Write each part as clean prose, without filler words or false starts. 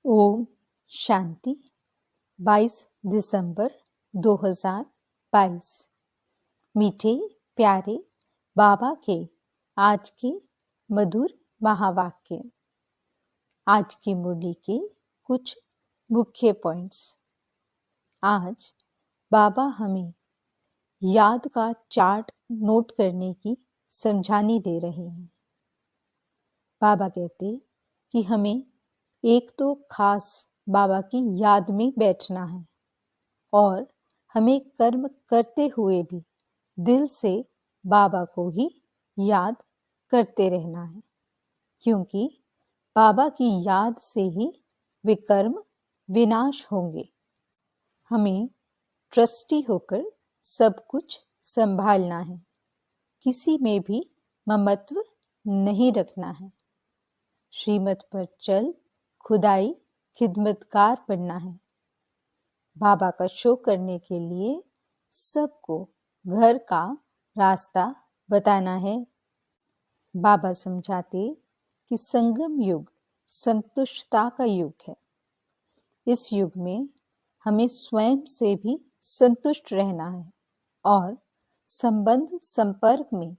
ओम शांति। 22 दिसंबर 2022। मीठे प्यारे बाबा के आज के मधुर महावाक्य। आज की मुरली के कुछ मुख्य पॉइंट्स। आज बाबा हमें याद का चार्ट नोट करने की समझानी दे रहे हैं। बाबा कहते कि हमें एक तो खास बाबा की याद में बैठना है और हमें कर्म करते हुए भी दिल से बाबा को ही याद करते रहना है, क्योंकि बाबा की याद से ही विकर्म विनाश होंगे। हमें ट्रस्टी होकर सब कुछ संभालना है, किसी में भी ममत्व नहीं रखना है। श्रीमत पर चल खुदाई खिदमतकार बनना है। बाबा का शो करने के लिए सबको घर का रास्ता बताना है। बाबा समझाते कि संगम युग संतुष्टता का युग है। इस युग में हमें स्वयं से भी संतुष्ट रहना है और संबंध संपर्क में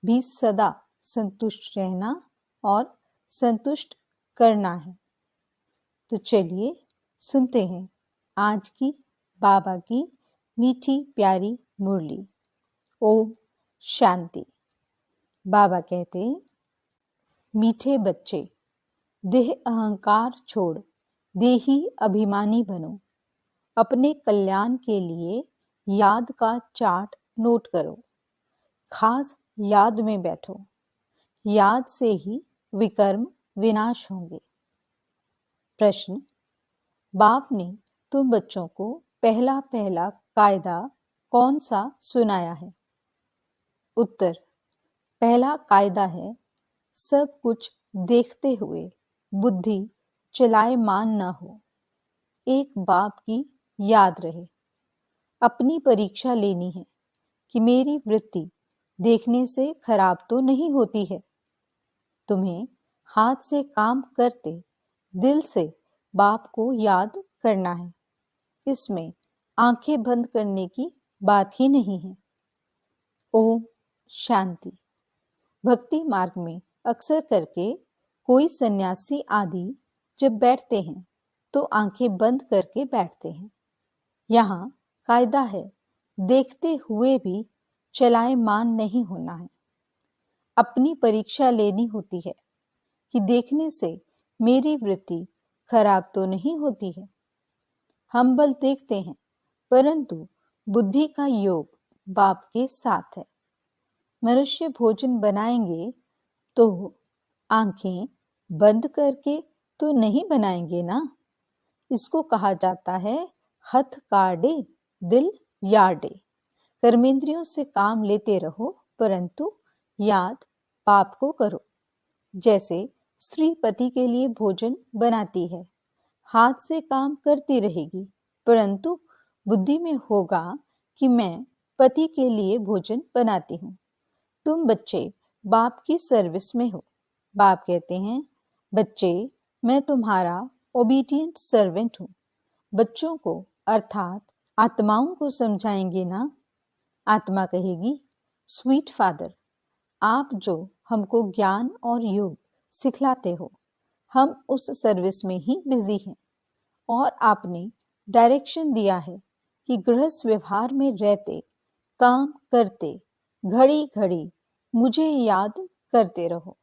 भी सदा संतुष्ट रहना और संतुष्ट करना है। तो चलिए सुनते हैं आज की बाबा की मीठी प्यारी मुरली। ओम शांति। बाबा कहते हैं, मीठे बच्चे, देह अहंकार छोड़ देही अभिमानी बनो। अपने कल्याण के लिए याद का चार्ट नोट करो। खास याद में बैठो। याद से ही विकर्म विनाश होंगे। प्रश्न, बाप ने तुम बच्चों को पहला कायदा कौन सा सुनाया है? उत्तर, पहला कायदा है सब कुछ देखते हुए बुद्धि चलायमान न हो। एक बाप की याद रहे। अपनी परीक्षा लेनी है कि मेरी वृत्ति देखने से खराब तो नहीं होती है। तुम्हें हाथ से काम करते दिल से बाप को याद करना है। इसमें आंखें बंद करने की बात ही नहीं है। ओम शांति। भक्ति मार्ग में अक्सर करके कोई सन्यासी आदि जब बैठते हैं तो आंखें बंद करके बैठते हैं। यहाँ कायदा है देखते हुए भी चलायमान नहीं होना है। अपनी परीक्षा लेनी होती है कि देखने से मेरी वृत्ति खराब तो नहीं होती है। हम बल देखते हैं, परंतु बुद्धि का योग बाप के साथ है। मनुष्य भोजन बनाएंगे तो आंखें बंद करके तो नहीं बनाएंगे ना। इसको कहा जाता है हथ काढ़े दिल यार्डे। कर्मेंद्रियों से काम लेते रहो, परंतु याद बाप को करो। जैसे स्त्री पति के लिए भोजन बनाती है, हाथ से काम करती रहेगी, परंतु बुद्धि में होगा कि मैं पति के लिए भोजन बनाती हूँ। तुम बच्चे बाप की सर्विस में हो। बाप कहते हैं, बच्चे मैं तुम्हारा ओबीडिएंट सर्वेंट हूँ। बच्चों को अर्थात आत्माओं को समझाएंगे ना। आत्मा कहेगी, स्वीट फादर, आप जो हमको ज्ञान और योग सिखलाते हो, हम उस सर्विस में ही बिजी हैं और आपने डायरेक्शन दिया है कि गृहस्थ व्यवहार में रहते काम करते घड़ी घड़ी मुझे याद करते रहो।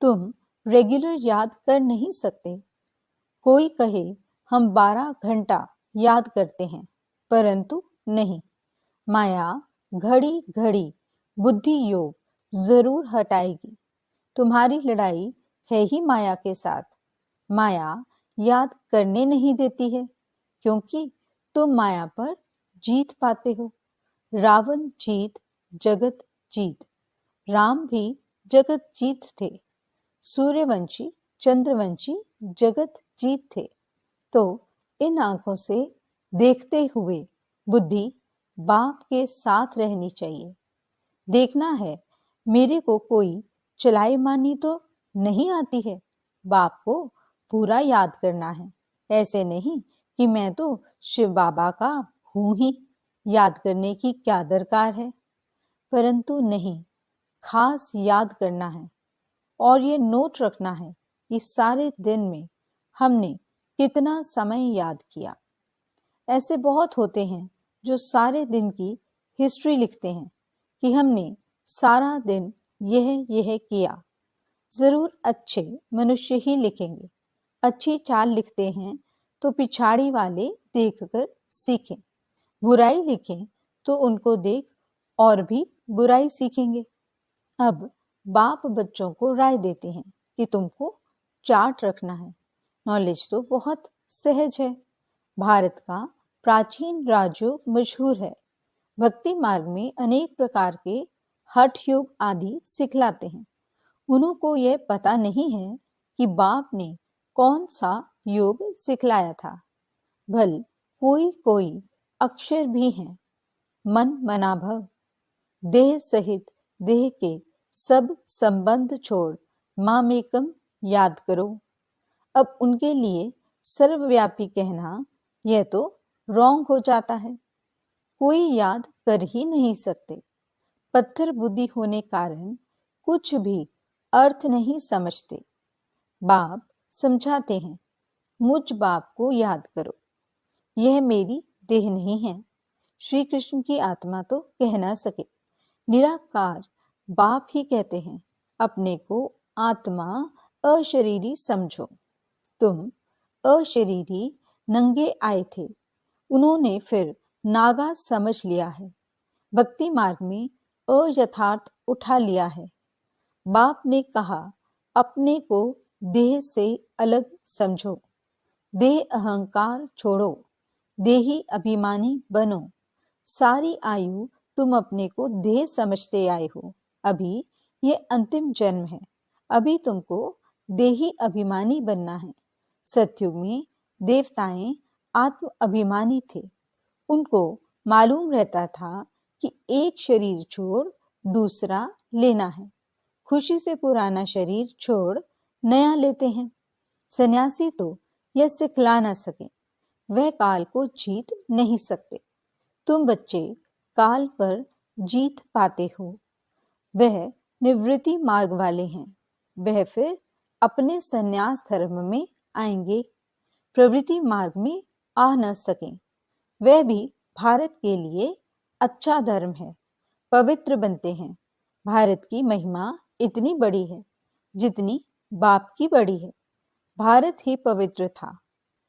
तुम रेगुलर याद कर नहीं सकते। कोई कहे हम 12 घंटा याद करते हैं, परंतु नहीं। माया घड़ी घड़ी बुद्धि योग जरूर हटाएगी। तुम्हारी लड़ाई है ही माया के साथ। माया याद करने नहीं देती है, क्योंकि तुम माया पर जीत पाते हो। रावण जीत जगत जीत। राम भी जगत जीत थे। सूर्यवंशी चंद्रवंशी जगत जीत थे। तो इन आंखों से देखते हुए बुद्धि बाप के साथ रहनी चाहिए। देखना है मेरे को कोई चलाएमानी तो नहीं आती है। बाप को पूरा याद करना है। ऐसे नहीं कि मैं तो शिव बाबा का हूं ही, याद करने की क्या दरकार है। परंतु नहीं, खास याद करना है और ये नोट रखना है कि सारे दिन में हमने कितना समय याद किया। ऐसे बहुत होते हैं जो सारे दिन की हिस्ट्री लिखते हैं कि हमने सारा दिन यह किया। जरूर अच्छे मनुष्य ही लिखेंगे। अच्छी चाल लिखते हैं तो पिछाड़ी वाले देखकर सीखें। बुराई लिखें तो उनको देख और भी बुराई सीखेंगे। अब बाप बच्चों को राय देते हैं कि तुमको चार्ट रखना है। नॉलेज तो बहुत सहज है। भारत का प्राचीन राजयोग मशहूर है। भक्ति मार्ग में अनेक प्रकार के हठ योग आदि सिखलाते हैं। उनको यह पता नहीं है कि बाप ने कौन सा योग सिखलाया था। भल कोई कोई अक्षर भी हैं। मन मनाभव, देह सहित देह के सब संबंध छोड़ मामेकम याद करो। अब उनके लिए सर्वव्यापी कहना यह तो रॉन्ग हो जाता है। कोई याद कर ही नहीं सकते। पत्थर बुद्धि होने कारण कुछ भी अर्थ नहीं समझते। बाप समझाते हैं, मुझ बाप को याद करो। यह मेरी देह नहीं है। श्री कृष्ण की आत्मा तो कह ना सके। निराकार बाप ही कहते हैं, अपने को आत्मा अशरीरी समझो। तुम अशरीरी नंगे आए थे, उन्होंने फिर नागा समझ लिया है। भक्ति मार्ग में अयथार्थ उठा लिया है। बाप ने कहा, अपने को देह से अलग समझो। देह अहंकार छोड़ो, देही अभिमानी बनो। सारी आयु तुम अपने को देह समझते आए हो। अभी ये अंतिम जन्म है। अभी तुमको देही अभिमानी बनना है। सतयुग में देवताएं आत्म अभिमानी थे। उनको मालूम रहता था कि एक शरीर छोड़ दूसरा लेना है। खुशी से पुराना शरीर छोड़ नया लेते हैं। सन्यासी तो यह सिखला ना सके। वह काल को जीत नहीं सकते। तुम बच्चे काल पर जीत पाते हो। वह निवृत्ति मार्ग वाले हैं। वह फिर अपने सन्यास धर्म में आएंगे, प्रवृत्ति मार्ग में आ न सकें। वह भी भारत के लिए अच्छा धर्म है, पवित्र बनते हैं। भारत की महिमा इतनी बड़ी है जितनी बाप की बड़ी है। भारत ही पवित्र था,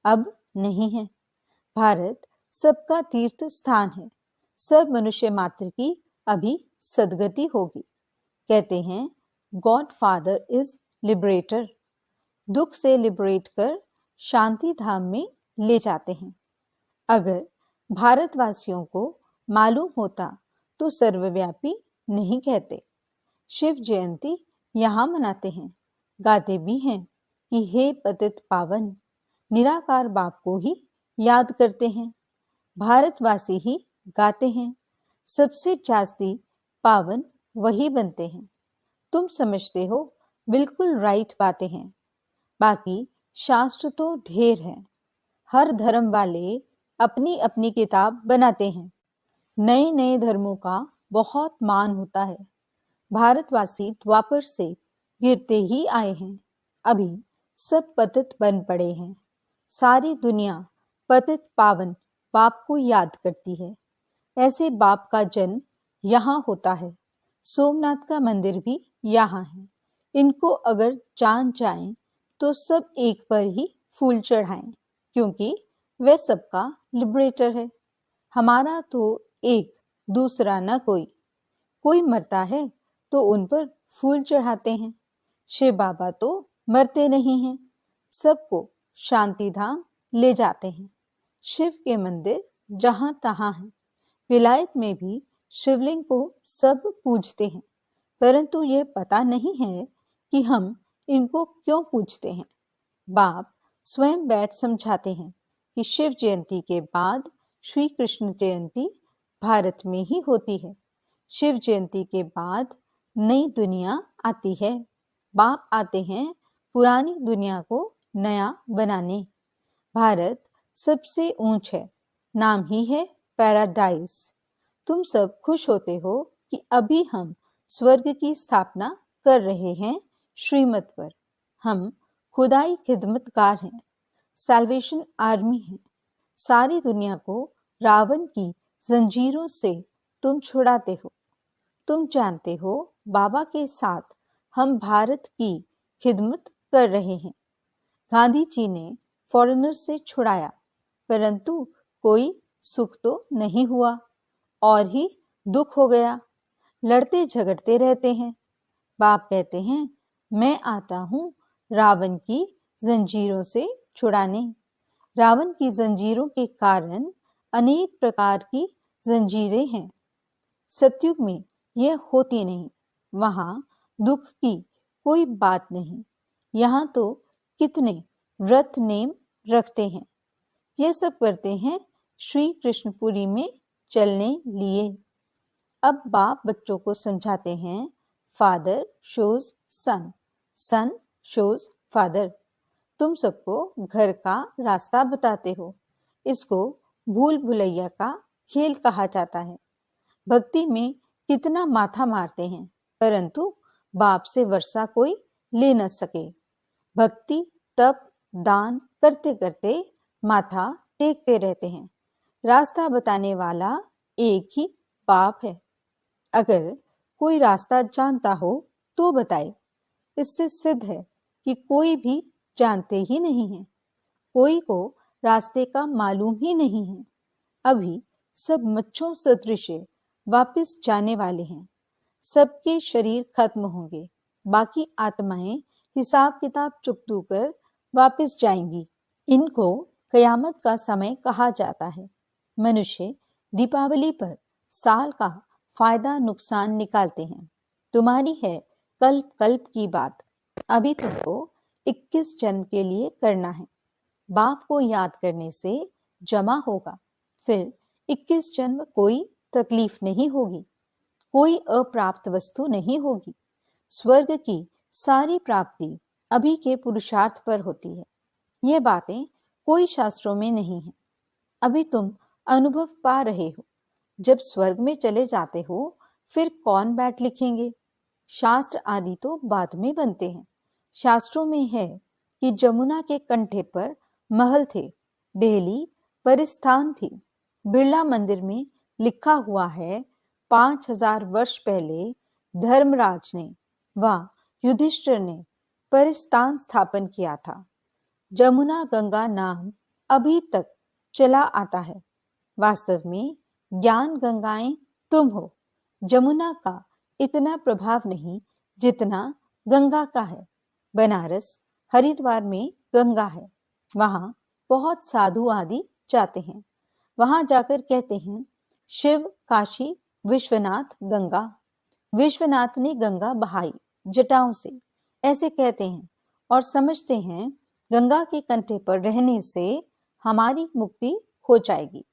अब नहीं है। भारत सबका तीर्थ स्थान है। सब मनुष्य मात्र की अभी सदगति होगी। कहते हैं, गॉड फादर इज लिबरेटर। दुख से लिबरेट कर शांति धाम में ले जाते हैं। अगर भारतवासियों को मालूम होता तो सर्वव्यापी नहीं कहते। शिव जयंती यहाँ मनाते हैं, गाते भी हैं कि हे पतित पावन। निराकार बाप को ही याद करते हैं। भारतवासी ही गाते हैं, सबसे जास्ती पावन वही बनते हैं। तुम समझते हो, बिल्कुल राइट बातें हैं। बाकी शास्त्र तो ढेर हैं। हर धर्म वाले अपनी अपनी किताब बनाते हैं। नए नए धर्मों का बहुत मान होता है। भारतवासी द्वापर से गिरते ही आए हैं। अभी सब पतित बन पड़े हैं। सारी दुनिया पतित पावन बाप को याद करती है। ऐसे बाप का जन्म यहाँ होता है। सोमनाथ का मंदिर भी यहाँ है। इनको अगर जान जाएं तो सब एक पर ही फूल चढ़ाएं, क्योंकि वह सबका लिबरेटर है। हमारा तो एक, दूसरा न कोई। कोई मरता है तो उन पर फूल चढ़ाते हैं। शिव बाबा तो मरते नहीं हैं, सबको शांति धाम ले जाते हैं। शिव के मंदिर जहां तहां हैं। विलायत में भी शिवलिंग को सब पूजते हैं, परंतु यह पता नहीं है कि हम इनको क्यों पूजते हैं। बाप स्वयं बैठ समझाते हैं कि शिव जयंती के बाद श्री कृष्ण जयंती भारत में ही होती है। शिव जयंती के बाद नई दुनिया आती है। बाप आते हैं पुरानी दुनिया को नया बनाने। भारत सबसे ऊंच है, नाम ही है पैराडाइज। तुम सब खुश होते हो कि अभी हम स्वर्ग की स्थापना कर रहे हैं श्रीमत पर। हम खुदाई खिदमतगार हैं, सैल्वेशन आर्मी है। सारी दुनिया को रावण की जंजीरों से तुम छुड़ाते हो। तुम जानते हो बाबा के साथ हम भारत की खिदमत कर रहे हैं। गांधी जी ने फॉरेनर से छुड़ाया, परंतु कोई सुख तो नहीं हुआ, और ही दुख हो गया। लड़ते झगड़ते रहते हैं। बाप कहते हैं, मैं आता हूं रावण की जंजीरों से छुड़ाने। रावण की जंजीरों के कारण अनेक प्रकार की जंजीरें हैं। सतयुग में यह होती नहीं, वहां दुख की कोई बात नहीं। यहाँ तो कितने व्रत नेम रखते हैं। यह सब करते हैं श्री कृष्णपुरी में चलने लिए। अब बाप बच्चों को समझाते हैं, फादर शोज सन, सन शोज फादर। तुम सबको घर का रास्ता बताते हो। इसको भूल भुलैया का खेल कहा जाता है। भक्ति में कितना माथा मारते हैं, परंतु बाप से वर्षा कोई ले न सके। भक्ति तप दान करते करते माथा टेकते रहते हैं। रास्ता बताने वाला एक ही बाप है। अगर कोई रास्ता जानता हो तो बताए। इससे सिद्ध है कि कोई भी जानते ही नहीं है। कोई को रास्ते का मालूम ही नहीं है। अभी सब मच्छों सदृश वापिस जाने वाले हैं। सबके शरीर खत्म होंगे, बाकी आत्माएं हिसाब किताब चुकतू कर वापिस जाएंगी। इनको कयामत का समय कहा जाता है। मनुष्य दीपावली पर साल का फायदा नुकसान निकालते हैं। तुम्हारी है कल्प कल्प की बात। अभी तुमको 21 जन्म के लिए करना है। बाप को याद करने से जमा होगा। फिर 21 जन्म कोई तकलीफ नहीं होगी, कोई अप्राप्त वस्तु नहीं होगी। स्वर्ग की सारी प्राप्ति अभी के पुरुषार्थ पर होती है। यह बातें कोई शास्त्रों में नहीं है। अभी तुम अनुभव पा रहे हो। जब स्वर्ग में चले जाते हो फिर कौन बैठ लिखेंगे? शास्त्र आदि तो बाद में बनते हैं। शास्त्रों में है कि जमुना के कंठे पर महल थे, देहली परिस्थान थी। बिरला मंदिर में लिखा हुआ है 5000 वर्ष पहले धर्मराज ने व युधिष्ठिर ने परिस्थान स्थापन किया था। जमुना गंगा नाम अभी तक चला आता है। वास्तव में ज्ञान गंगाएं तुम हो। जमुना का इतना प्रभाव नहीं जितना गंगा का है। बनारस हरिद्वार में गंगा है। वहां बहुत साधु आदि जाते हैं। वहां जाकर कहते हैं, शिव काशी विश्वनाथ गंगा। विश्वनाथ ने गंगा बहाई जटाओं से, ऐसे कहते हैं और समझते हैं गंगा के कंठे पर रहने से हमारी मुक्ति हो जाएगी।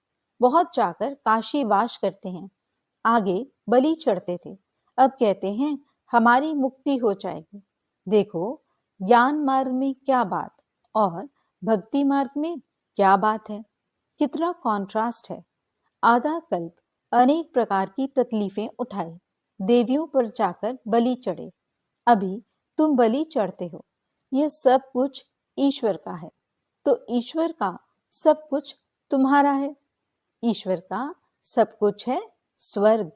बहुत जाकर काशी वास करते हैं। आगे बलि चढ़ते थे, अब कहते हैं हमारी मुक्ति हो जाएगी। देखो ज्ञान मार्ग में क्या बात और भक्ति मार्ग में क्या बात है। कितना कॉन्ट्रास्ट है। आधा कल्प अनेक प्रकार की तकलीफें उठाई, देवियों पर जाकर बलि चढ़े। अभी तुम बलि चढ़ते हो। यह सब कुछ ईश्वर का है, तो ईश्वर का सब कुछ तुम्हारा है। ईश्वर का सब कुछ है स्वर्ग।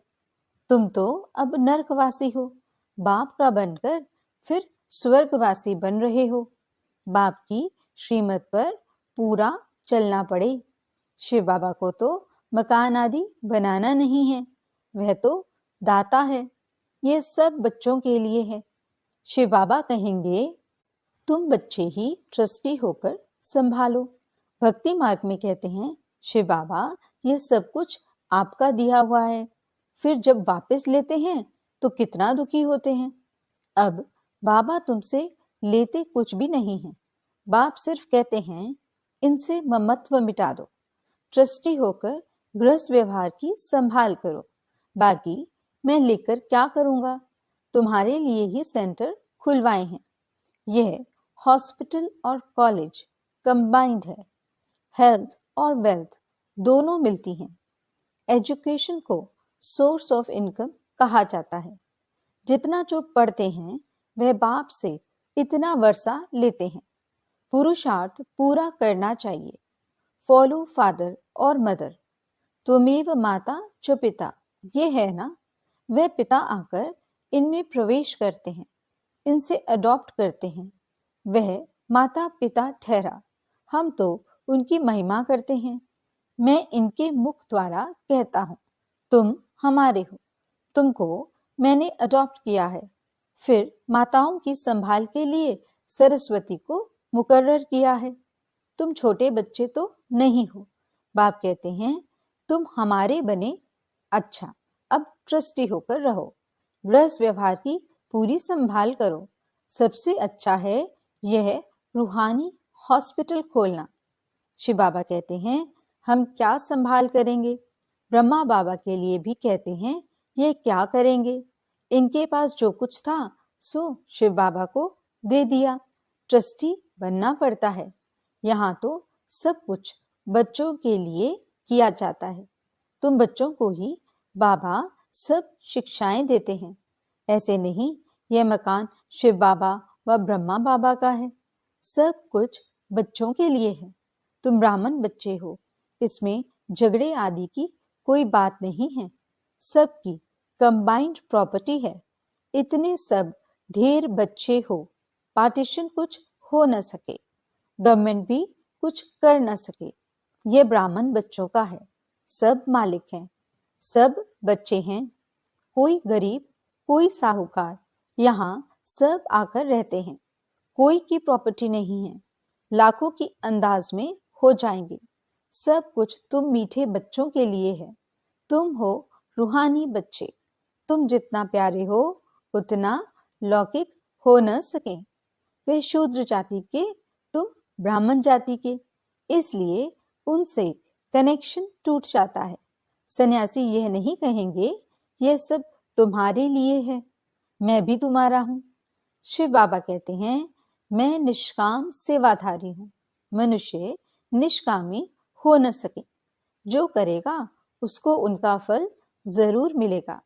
तुम तो अब नरकवासी हो, बाप का बनकर फिर स्वर्गवासी बन रहे हो। बाप की श्रीमत पर पूरा चलना पड़े। शिव बाबा को तो मकान आदि बनाना नहीं है, वह तो दाता है। यह सब बच्चों के लिए है। शिव बाबा कहेंगे, तुम बच्चे ही ट्रस्टी होकर संभालो। भक्ति मार्ग में कहते हैं, शिव बाबा ये सब कुछ आपका दिया हुआ है। फिर जब वापस लेते हैं तो कितना दुखी होते हैं। अब बाबा तुमसे लेते कुछ भी नहीं है। बाप सिर्फ कहते हैं, इनसे ममत्व मिटा दो, ट्रस्टी होकर गृहस्थ व्यवहार की संभाल करो। बाकी मैं लेकर क्या करूंगा? तुम्हारे लिए ही सेंटर खुलवाए हैं। यह हॉस्पिटल और कॉलेज कंबाइंड है। हेल्थ और वेल्थ दोनों मिलती हैं। एजुकेशन को सोर्स ऑफ इनकम कहा जाता है। जितना जो पढ़ते हैं वह बाप से इतना वर्षा लेते हैं। पुरुषार्थ पूरा करना चाहिए। फॉलो फादर और मदर। त्वमेव माता च पिता, ये है ना, वह पिता आकर इनमें प्रवेश करते हैं, इनसे अडॉप्ट करते हैं। वह माता पिता ठहरा, हम तो उनकी महिमा करते हैं। मैं इनके मुख द्वारा कहता हूँ, तुम हमारे हो, तुमको मैंने अडॉप्ट किया है। फिर माताओं की संभाल के लिए सरस्वती को मुकर्रर किया है। तुम छोटे बच्चे तो नहीं हो। बाप कहते हैं, तुम हमारे बने, अच्छा अब ट्रस्टी होकर रहो, गृहस्थ व्यवहार की पूरी संभाल करो। सबसे अच्छा है यह रूहानी हॉस्पिटल खोलना। शिव बाबा कहते हैं, हम क्या संभाल करेंगे। ब्रह्मा बाबा के लिए भी कहते हैं, ये क्या करेंगे। इनके पास जो कुछ था सो शिव बाबा को दे दिया। ट्रस्टी बनना पड़ता है। यहाँ तो सब कुछ बच्चों के लिए किया जाता है। तुम बच्चों को ही बाबा सब शिक्षाएं देते हैं। ऐसे नहीं यह मकान शिव बाबा व ब्रह्मा बाबा का है। सब कुछ बच्चों के लिए है। तुम ब्राह्मण बच्चे हो, इसमें झगड़े आदि की कोई बात नहीं है। सबकी कंबाइंड प्रॉपर्टी है। इतने सब ढेर बच्चे हो, पार्टीशन कुछ हो न सके, गवर्नमेंट भी कुछ कर न सके। ये ब्राह्मण बच्चों का है। सब मालिक हैं, सब बच्चे हैं। कोई गरीब कोई साहूकार, यहाँ सब आकर रहते हैं। कोई की प्रॉपर्टी नहीं है। लाखों की अंदाज में हो जाएंगे। सब कुछ तुम मीठे बच्चों के लिए है। तुम हो रूहानी बच्चे। तुम जितना प्यारे हो उतना लौकिक हो न सके। वे शूद्र जाति के, तुम ब्राह्मण जाति के, इसलिए उनसे कनेक्शन टूट जाता है। सन्यासी यह नहीं कहेंगे यह सब तुम्हारे लिए है, मैं भी तुम्हारा हूं। शिव बाबा कहते हैं, मैं निष्काम सेवाधारी हूं। मनुष्य निष्कामी हो न सके। जो करेगा उसको उनका फल जरूर मिलेगा।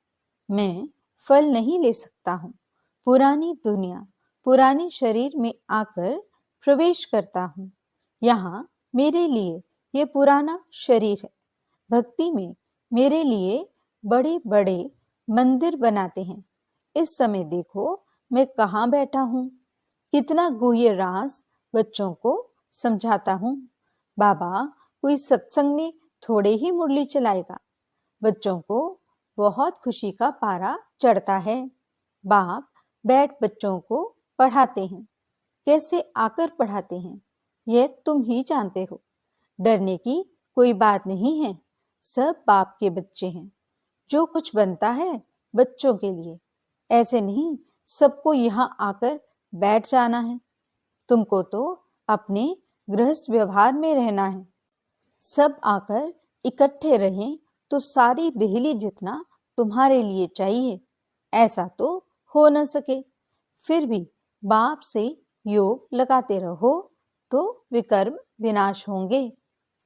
मैं फल नहीं ले सकता हूँ। पुरानी दुनिया पुराने शरीर में आकर प्रवेश करता हूँ। यहाँ मेरे लिए ये पुराना शरीर है। भक्ति में मेरे लिए बड़े बड़े मंदिर बनाते हैं। इस समय देखो मैं कहाँ बैठा हूँ। कितना गुह्य राज बच्चों को समझाता हूँ। बाबा कोई सत्संग में थोड़े ही मुरली चलाएगा। बच्चों को बहुत खुशी का पारा चढ़ता है। बाप बैठ बच्चों को पढ़ाते हैं। कैसे आकर पढ़ाते हैं यह तुम ही जानते हो। डरने की कोई बात नहीं है। सब बाप के बच्चे हैं। जो कुछ बनता है बच्चों के लिए। ऐसे नहीं सबको यहाँ आकर बैठ जाना है। तुमको तो अपने गृहस्थ व्यवहार में रहना है। सब आकर इकट्ठे रहें तो सारी दिल्ली जितना तुम्हारे लिए चाहिए, ऐसा तो हो न सके। फिर भी बाप से योग लगाते रहो तो विकर्म विनाश होंगे।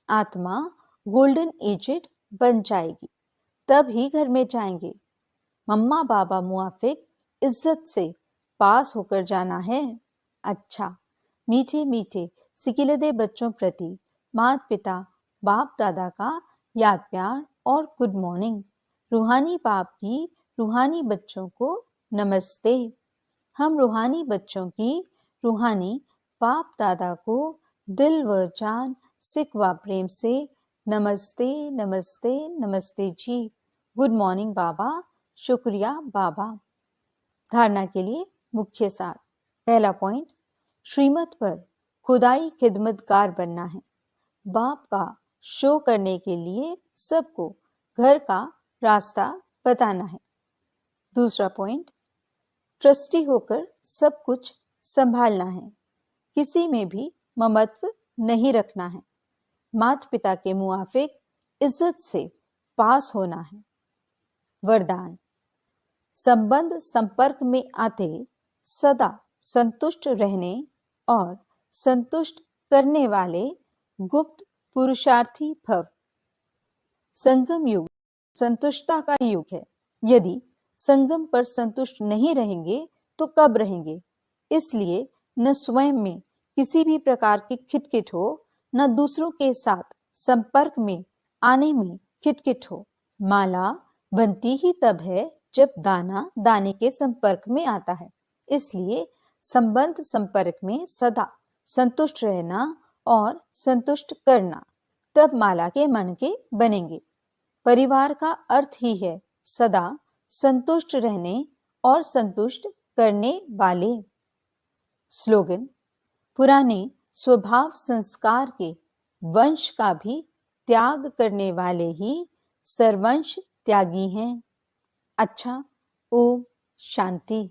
आत्मा गोल्डन एजेड बन जाएगी, तब ही घर में जाएंगे। मम्मा बाबा मुआफिक इज्जत से पास होकर जाना है। अच्छा, मीठे मीठे सिकिलदे बच्चों प्रति माता पिता बाप दादा का याद प्यार और गुड मॉर्निंग। रूहानी बाप की रूहानी बच्चों को नमस्ते। हम रूहानी बच्चों की रूहानी बाप दादा को दिल व जान सिक व प्रेम से नमस्ते नमस्ते नमस्ते जी। गुड मॉर्निंग बाबा, शुक्रिया बाबा। धारणा के लिए मुख्य सार। पहला पॉइंट, श्रीमत पर खुदाई खिदमतगार बनना है। बाप का शो करने के लिए सबको घर का रास्ता बताना है। दूसरा पॉइंट, ट्रस्टी होकर सब कुछ संभालना है। किसी में भी ममत्व नहीं रखना है। माता पिता के मुआफिक इज्जत से पास होना है। वरदान, संबंध संपर्क में आते सदा संतुष्ट रहने और संतुष्ट करने वाले गुप्त पुरुषार्थी भव। संगम युग संतुष्टता का युग है। यदि संगम पर संतुष्ट नहीं रहेंगे तो कब रहेंगे? इसलिए न स्वयं में किसी भी प्रकार की खिटखिट हो, न दूसरों के साथ संपर्क में आने में खिटखिट हो। माला बनती ही तब है जब दाना दाने के संपर्क में आता है। इसलिए संबंध संपर्क में सदा संतुष्ट रहना और संतुष्ट करना, तब माला के मन के बनेंगे। परिवार का अर्थ ही है सदा संतुष्ट रहने और संतुष्ट करने वाले। स्लोगन: पुराने स्वभाव संस्कार के वंश का भी त्याग करने वाले ही सर्वंश त्यागी हैं। अच्छा, ओम शांति।